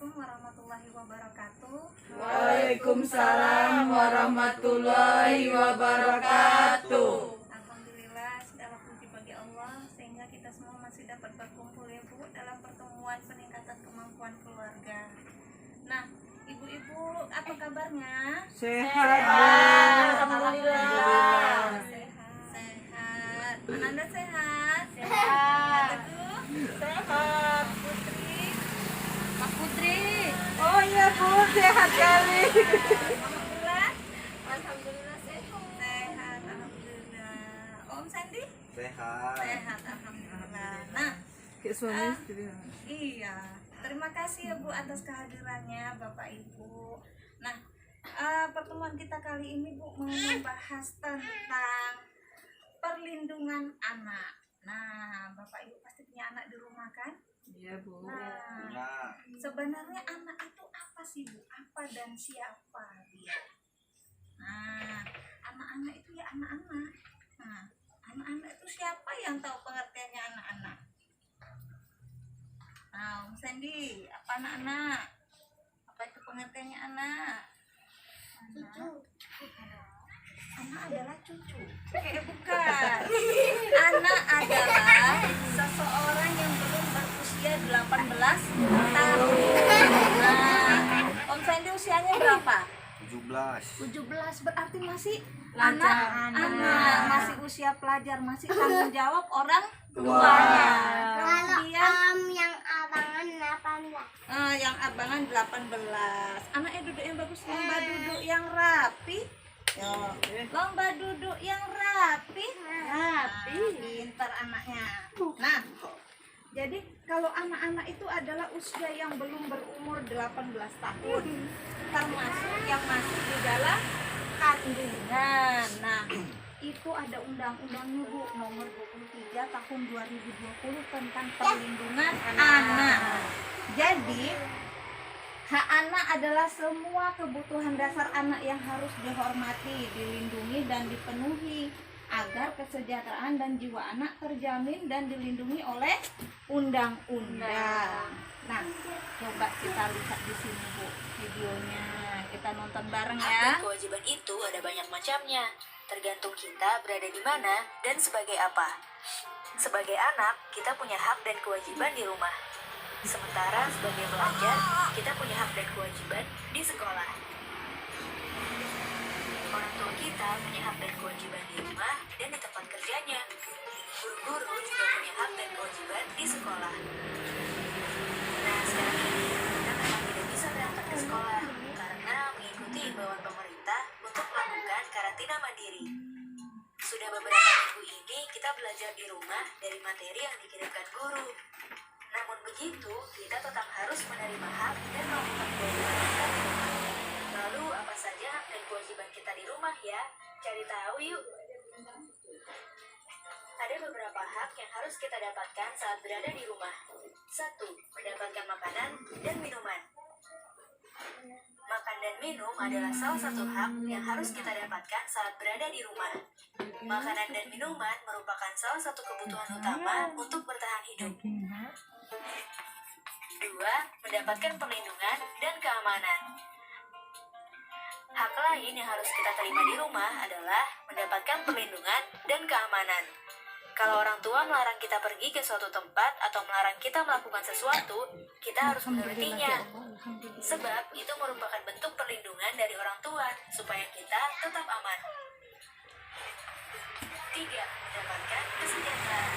Assalamualaikum warahmatullahi wabarakatuh. Waalaikumsalam warahmatullahi wabarakatuh. Alhamdulillah, segala puji bagi Allah sehingga kita semua masih dapat berkumpul ya Bu dalam pertemuan peningkatan kemampuan keluarga. Nah, ibu-ibu apa kabarnya? Sehat. Alhamdulillah. Sehat. Ananda sehat? Sehat. Teguh? Sehat. Putri? Pak Putri. Oh iya Bu, sehat kali. Alhamdulillah. Alhamdulillah sehat. Sehat, alhamdulillah. Om Sandy? Sehat. Sehat, alhamdulillah. Nah, Kayak suami istri. iya. Terima kasih ya Bu atas kehadirannya Bapak Ibu. Nah, pertemuan kita kali ini Bu mau membahas tentang perlindungan anak. Nah, Bapak Ibu pasti punya anak di rumah kan? Iya Bu. Nah, Ya. sebenarnya anak itu apa sih Bu? Apa dan siapa dia? Nah, anak-anak itu ya anak-anak. Nah, anak-anak itu siapa yang tahu pengertiannya anak-anak? Nah, Om Sandy, apa anak-anak? Apa itu pengertiannya anak? Anak adalah cucu. Bukan. Anak adalah seseorang yang belum berusia 18 tahun. Nah, Om Sandy usianya berapa? 17. 17 berarti masih Pelajar. anak masih usia pelajar, masih tanggung jawab orang Tua. tuanya. Kalau Kemudian yang abangan 18. yang abangan 18. Anaknya duduk yang bagus, lomba duduk yang rapi. Yo, lomba duduk yang rapi. Rapi. Pintar anaknya. Nah, jadi kalau anak-anak itu adalah usia yang belum berumur 18 tahun, termasuk yang masih di dalam kandungan. Nah, itu ada undang-undangnya Bu nomor 23 tahun 2020 tentang perlindungan anak. Jadi hak anak adalah semua kebutuhan dasar anak yang harus dihormati, dilindungi dan dipenuhi agar kesejahteraan dan jiwa anak terjamin dan dilindungi oleh undang-undang. Nah, coba kita lihat di sini Bu videonya. Kita nonton bareng Hak ya. dan kewajiban itu ada banyak macamnya, tergantung kita berada di mana dan sebagai apa. Sebagai anak, kita punya hak dan kewajiban di rumah. Sementara sebagai pelajar, kita punya hak dan kewajiban di sekolah. Orang tua kita punya hak dan kewajiban di rumah dan di tempat kerjanya. Guru-guru juga punya hak dan kewajiban di sekolah. Nah, sekarang ini kita memang tidak bisa berangkat ke sekolah karena mengikuti imbauan pemerintah untuk melakukan karantina mandiri. Sudah beberapa minggu ini kita belajar di rumah dari materi yang dikirimkan guru. Namun begitu, kita tetap harus menerima hak dan melakukan kewajiban kita di rumah. Lalu apa saja hak dan kewajiban kita di rumah ya? Cari tahu yuk. Ada beberapa hak yang harus kita dapatkan saat berada di rumah. 1. Mendapatkan makanan dan minuman. Makan dan minum adalah salah satu hak yang harus kita dapatkan saat berada di rumah. Makanan dan minuman merupakan salah satu kebutuhan utama untuk bertahan hidup. 2. Mendapatkan perlindungan dan keamanan. Hak lain yang harus kita terima di rumah adalah mendapatkan perlindungan dan keamanan. Kalau orang tua melarang kita pergi ke suatu tempat atau melarang kita melakukan sesuatu, kita harus menurutinya. Sebab itu merupakan bentuk perlindungan dari orang tua supaya kita tetap aman. 3. Mendapatkan kesejahteraan.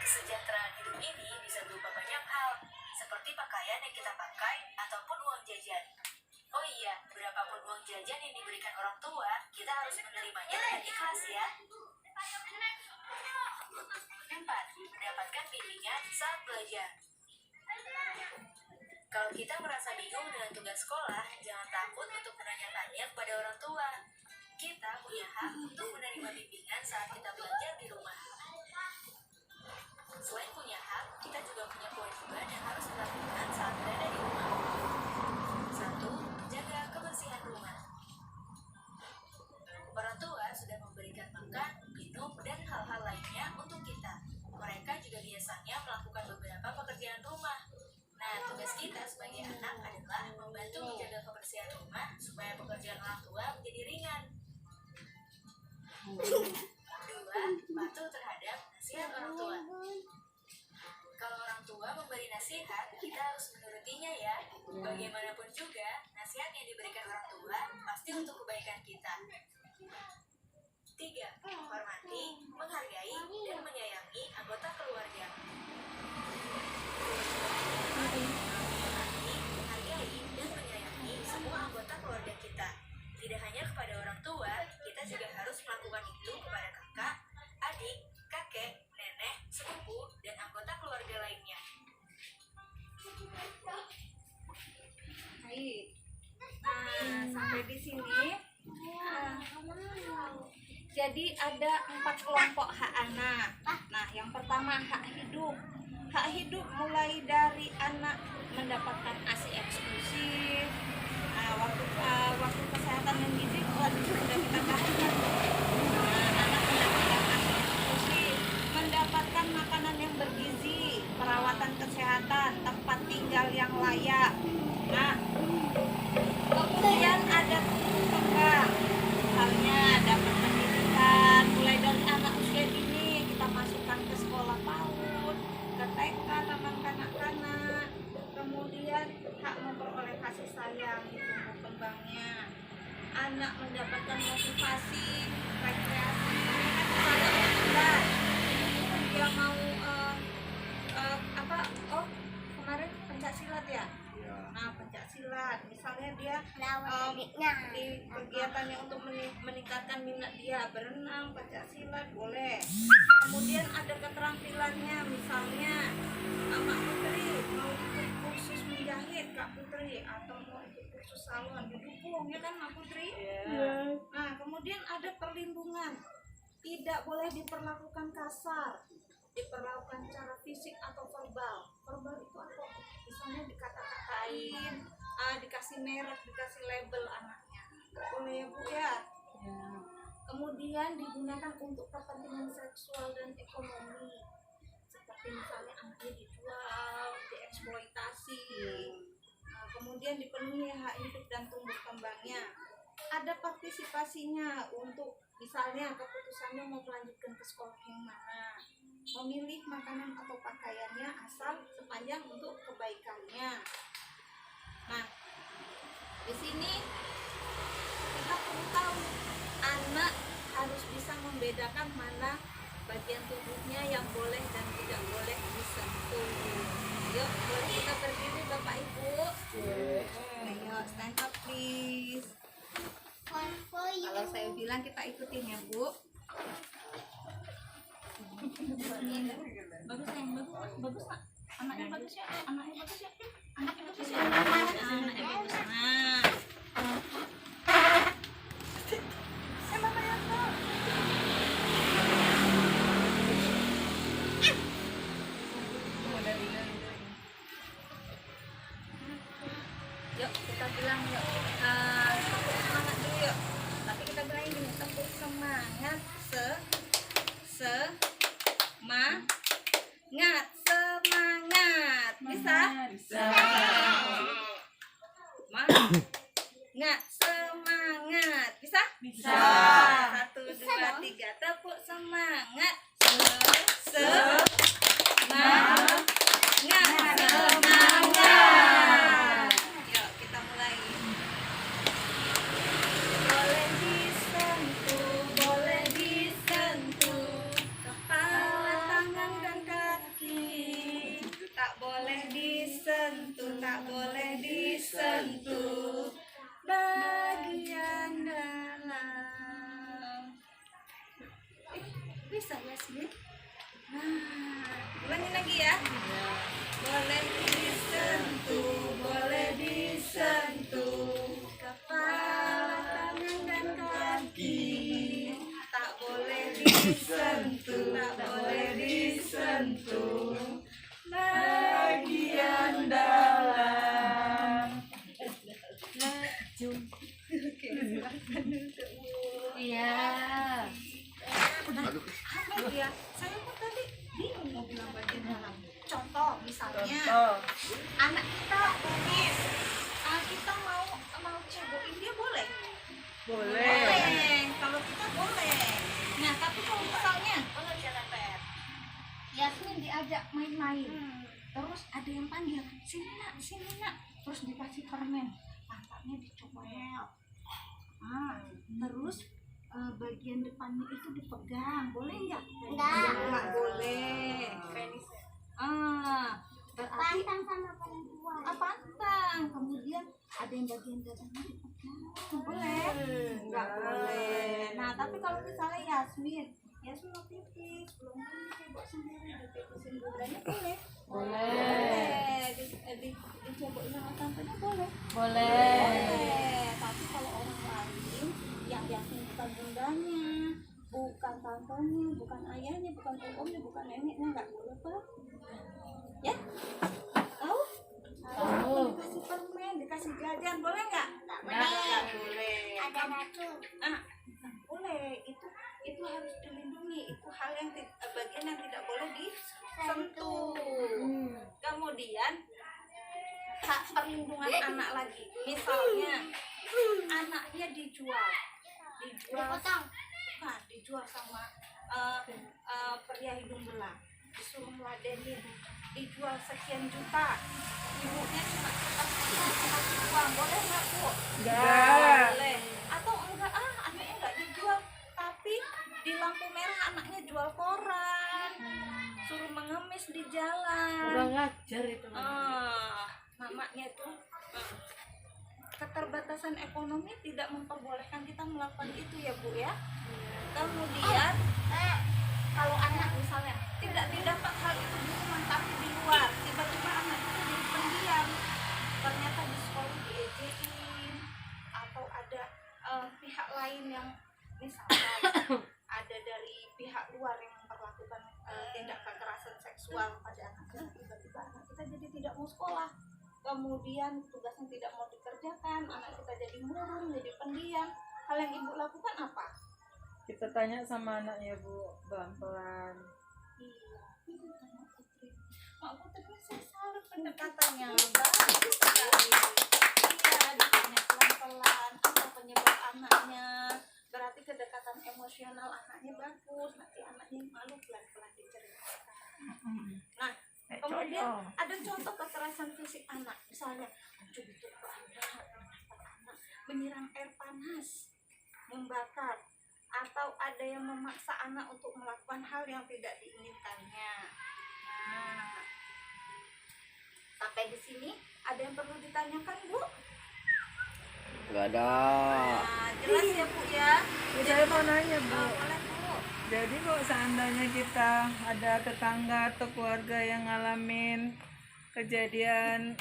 Kesejahteraan hidup ini bisa berupa banyak hal, seperti pakaian yang kita pakai ataupun uang jajan. Oh iya, berapapun uang jajan yang diberikan orang tua, kita harus menerimanya dengan ikhlas ya. 4. Mendapatkan bimbingan saat belajar. Kalau kita merasa bingung dengan tugas sekolah, jangan takut untuk menanyakannya kepada orang tua. Kita punya hak untuk menerima bimbingan saat kita belajar di rumah. Selain punya hak, kita juga punya kewajiban yang harus dilakukan saat berada di rumah. 1. Jaga kebersihan rumah. Orang tua sudah memberikan makan, minum, dan hal-hal lainnya untuk kita. Mereka juga biasanya melakukan beberapa pekerjaan rumah. Nah, Bagaimanapun juga, nasihat yang diberikan orang tua pasti untuk kebaikan kita. 3. Hormati, menghargai, dan menyayangi anggota keluarga. Hormati, menghargai, dan menyayangi semua anggota keluarga kita. Tidak hanya kepada orang tua, kita juga harus melakukan itu kepada kakak, adik, kakek, nenek, sepupu, dan anggota keluarga lainnya. Baik. Nah, sampai di sini. Jadi ada 4 kelompok hak anak. Nah, yang pertama hak hidup. Hak hidup mulai dari anak mendapatkan ASI eksklusif. Nah, waktu kesehatan dan gizi waktu sudah kita bahas kan. Nah, anak mendapatkan ASI eksklusif, mendapatkan makanan yang bergizi, perawatan kesehatan, tempat tinggal yang layak. Nah, kemudian ada tumbuh kembang, misalnya dapat pendidikan mulai dari anak usia dini, kita masukkan ke sekolah PAUD, ke TK, taman kanak-kanak. Kemudian hak memperoleh kasih sayang di tumbuh kembangnya. Anak mendapatkan motivasi, rekreasi. Misalnya orang dia mau kemarin pencaksilat ya. Nah, pencaksilat misalnya dia di kegiatannya untuk meningkatkan minat dia berenang, pencaksilat boleh. Kemudian ada keterampilannya, misalnya Mak Putri mau ikut kursus menjahit, Kak Putri, atau mau ikut kursus salon, didukung ya kan Mak Putri? Nah, kemudian ada perlindungan, tidak boleh diperlakukan kasar, diperlakukan secara fisik atau verbal. Verbal itu apa? Misalnya dikata-katain, dikasih merek, dikasih label anaknya. Nggak boleh ya Bu ya. Kemudian digunakan untuk kepentingan seksual dan ekonomi, seperti misalnya anaknya dijual, dieksploitasi. Kemudian dipenuhi hak hidup dan tumbuh kembangnya. Ada partisipasinya untuk misalnya keputusannya mau melanjutkan ke sekolah yang mana, memilih makanan atau pakaiannya asal sepanjang untuk kebaikannya. Nah, di sini kita perlu tahu anak harus bisa membedakan mana bagian tubuhnya yang boleh dan tidak boleh disentuh. Yuk, boleh kita berdiri Bapak Ibu. Ayo, stand up please. Kalau saya bilang kita ikutin ya Bu. Bagus sayang, bagus Pak. Anaknya bagus ya, anaknya bagus ya, anaknya bagus ya, anaknya bagus. Nah, mama yang tahu. Yuk kita bilang yuk, tepuk semangat dulu yuk. Tapi kita bilang gini, tepuk semangat, semangat, bisa? Semangat, semangat, bisa? Bisa. 1, 2, 3, tepuk semangat, semangat, semangat. Yuk kita mulai. Boleh disentuh, kepala, tangan dan kaki. Tak boleh disentuh bagian dalam. Bisa ya sih? Nah, ulangin lagi ya. Boleh disentuh kepala, tangan dan kaki. Tak boleh disentuh bagian dalam. Iya. Apa ya? Saya kok tadi bingung mau bilang bagian dalam. Contoh misalnya, anak kita kumis, kita mau cebokin dia boleh? Boleh. Kalau kita boleh. Nah, tapi kalau misalnya Yasmin diajak main-main, terus ada yang panggil, sini nak, terus dikasih permen, pantatnya dicopel. Terus bagian depannya itu dipegang, boleh nggak? Nggak boleh. Berarti Pantang sama perempuan. pantang. Kemudian ada yang bagian dadanya dipegang, boleh? Nggak boleh. Nah, tapi kalau misalnya Yasmin mau pipis, belum kan dicoba sendiri, dipipisin dudanya boleh? Boleh. Dicobain sama tantenya boleh? Boleh. Tapi kalau orang lain yang Yasmin bukan bundanya, bukan tantenya, bukan ayahnya, bukan omnya, bukan neneknya, nggak boleh Pak. Ya? Tahu? Dikasih permen, dikasih jajan, boleh nggak? Nggak boleh. Ada racun. Boleh. Itu harus dilindungi. Itu hal yang bagian yang tidak boleh disentuh. Kemudian hak perlindungan anak lagi. Misalnya anaknya dijual Dipotong. bukan, dijual sama pria hidung belang, disuruh meladenin, dijual sekian juta, ibunya cuma kasih uang, boleh nggak Bu? Nggak. Boleh. Atau enggak, anaknya nggak dijual, tapi di lampu merah anaknya jual koran, suruh mengemis di jalan. Ngajar itu. Mamanya itu keterbatasan ekonomi tidak memperbolehkan kita melakukan itu ya Bu ya. Kemudian kalau anak misalnya tidak didapat hal itu di rumah tapi di luar, tiba-tiba anak itu jadi pendiam, ternyata di sekolah diejein, atau ada pihak lain yang misalkan ada dari pihak luar yang memperlakukan tindak kekerasan seksual pada anaknya, tiba-tiba anak kita jadi tidak mau sekolah, kemudian tugasnya tidak mau dikerjakan, anak kita jadi murung, jadi pendiam. Hal yang ibu lakukan apa? Kita tanya sama anaknya Bu, pelan-pelan. Iya, itu tanya Putri. Mak Putri saya salut pendekatannya, bagus sekali. Iya, ditanya pelan-pelan, apa penyebab anaknya. Berarti kedekatan emosional anaknya bagus, nanti anaknya malu pelan-pelan diceritakan. Nah, kemudian ada contoh kekerasan fisik anak, misalnya cubit anak, menyiram air panas, membakar, atau ada yang memaksa anak untuk melakukan hal yang tidak diinginkannya. Nah, sampai di sini ada yang perlu ditanyakan Bu? Nggak ada. Nah, jelas ya Bu ya? Saya mau nanya Bu. Boleh Bu. Jadi kok seandainya kita ada tetangga atau keluarga yang ngalamin kejadian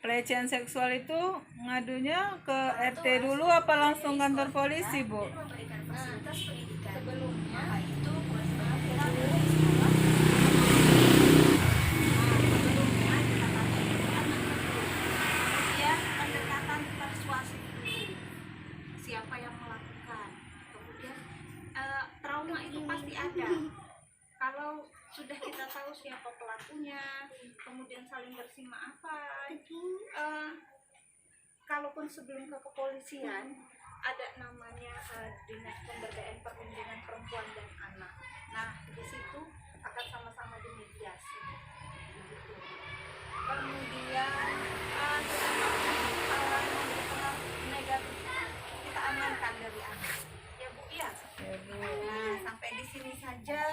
pelecehan seksual itu, ngadunya ke RT dulu apa langsung kantor polisi Bu? Memberikan fasilitas pendidikan. Sebelumnya Maka itu kewajiban kita kita boleh sekolah. Sebelumnya kita tanya itu anaknya dulu. Kemudian pendekatan persuasif dulu. Siapa yang melakukan? Kemudian trauma itu pasti ada. Kalau sudah kita tahu siapa pelakunya, kemudian saling bersih maafan. Kalaupun sebelum ke kepolisian, ada namanya Dinas Pemberdayaan Perlindungan Perempuan dan Anak. Nah, di situ akan sama-sama dimediasi. Begitu. Kemudian hal yang berpengaruh negatif kita amankan dari anak. Ya Bu, ya. Nah, sampai di sini saja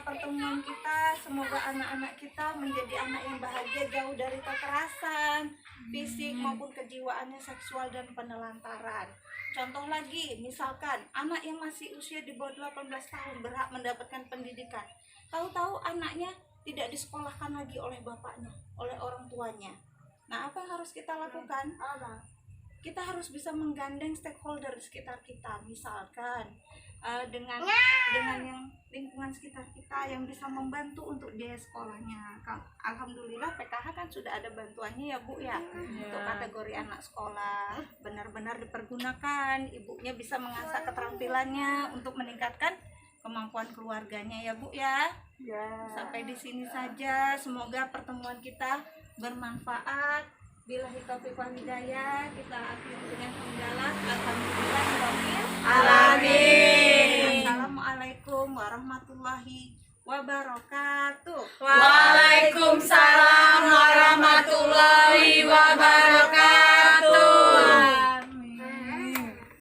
pertemuan kita. Semoga anak-anak kita menjadi anak yang bahagia, jauh dari kekerasan fisik maupun kejiwaannya, seksual dan penelantaran. Contoh lagi, misalkan anak yang masih usia di bawah 18 tahun berhak mendapatkan pendidikan. Tahu-tahu anaknya tidak disekolahkan lagi oleh bapaknya, oleh orang tuanya. Nah, apa yang harus kita lakukan? Kita harus bisa menggandeng stakeholder di sekitar kita, misalkan dengan yang lingkungan sekitar kita yang bisa membantu untuk biaya sekolahnya. Alhamdulillah PKH kan sudah ada bantuannya ya Bu ya, untuk kategori anak sekolah, benar-benar dipergunakan, ibunya bisa mengasah keterampilannya untuk meningkatkan kemampuan keluarganya ya Bu ya. Sampai di sini saja, semoga pertemuan kita bermanfaat. Billahi taufiq wal hidayah, kita akhiri dengan hamdalah. Alhamdulillahirabbil alamin. Assalamualaikum warahmatullahi wabarakatuh. Waalaikumsalam